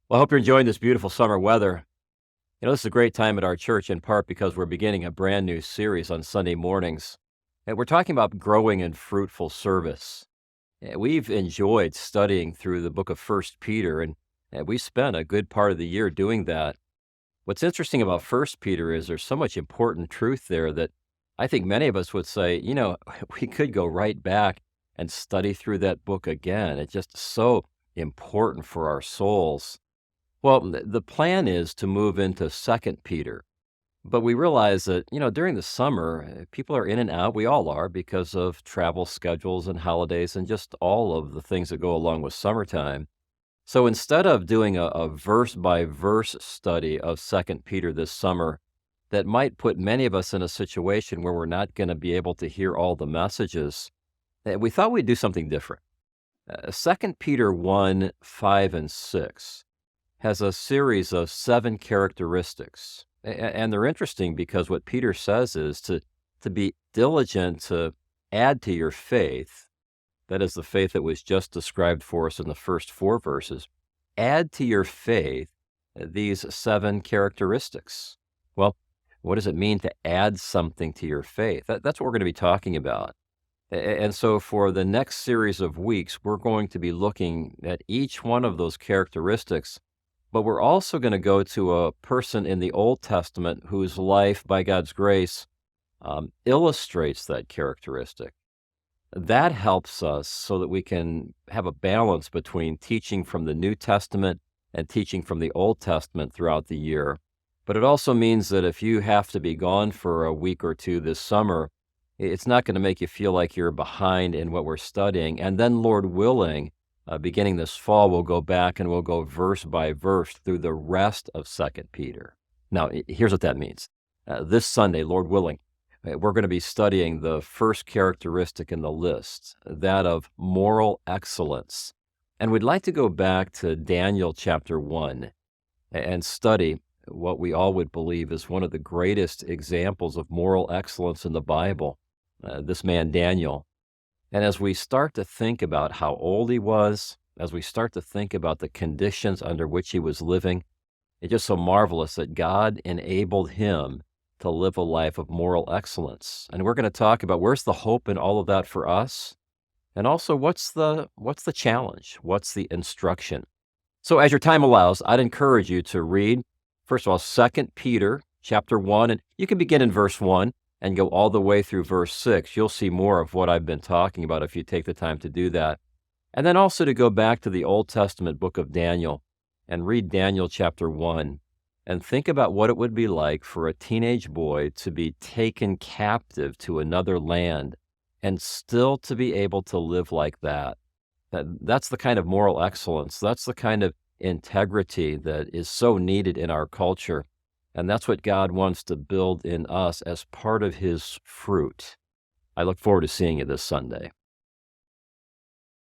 Well, I hope you're enjoying this beautiful summer weather. This is a great time at our church in part because we're beginning a brand new series on Sunday mornings. And we're talking about growing in fruitful service. We've enjoyed studying through the book of First Peter, and we spent a good part of the year doing that. What's interesting about First Peter is there's so much important truth there that I think many of us would say, we could go right back and study through that book again. It's just so important for our souls. Well, the plan is to move into Second Peter, but we realize that, during the summer, people are in and out. We all are because of travel schedules and holidays and just all of the things that go along with summertime. So instead of doing a verse by verse study of Second Peter this summer, that might put many of us in a situation where we're not going to be able to hear all the messages. We thought we'd do something different. 2 Peter 1, 5, and 6 has a series of 7 characteristics. And they're interesting because what Peter says is to be diligent to add to your faith, that is the faith that was just described for us in the first 4 verses, add to your faith these 7 characteristics. Well, what does it mean to add something to your faith? That's what we're going to be talking about. And so for the next series of weeks, we're going to be looking at each one of those characteristics, but we're also going to go to a person in the Old Testament whose life, by God's grace, illustrates that characteristic. That helps us so that we can have a balance between teaching from the New Testament and teaching from the Old Testament throughout the year. But it also means that if you have to be gone for a week or two this summer, it's not going to make you feel like you're behind in what we're studying. And then, Lord willing, beginning this fall, we'll go back and we'll go verse by verse through the rest of Second Peter. Now, here's what that means. This Sunday, Lord willing, we're going to be studying the first characteristic in the list, that of moral excellence. And we'd like to go back to Daniel chapter 1 and study what we all would believe is one of the greatest examples of moral excellence in the Bible, this man Daniel. And as we start to think about how old he was, as we start to think about the conditions under which he was living, it's just so marvelous that God enabled him to live a life of moral excellence. And we're going to talk about where's the hope in all of that for us, and also what's the challenge, what's the instruction. So as your time allows, I'd encourage you to read, first of all, 2 Peter chapter 1, and you can begin in verse 1 and go all the way through verse 6. You'll see more of what I've been talking about if you take the time to do that. And then also to go back to the Old Testament book of Daniel and read Daniel chapter 1 and think about what it would be like for a teenage boy to be taken captive to another land and still to be able to live like that. That's the kind of moral excellence. That's the kind of integrity that is so needed in our culture. And that's what God wants to build in us as part of his fruit. I look forward to seeing you this Sunday.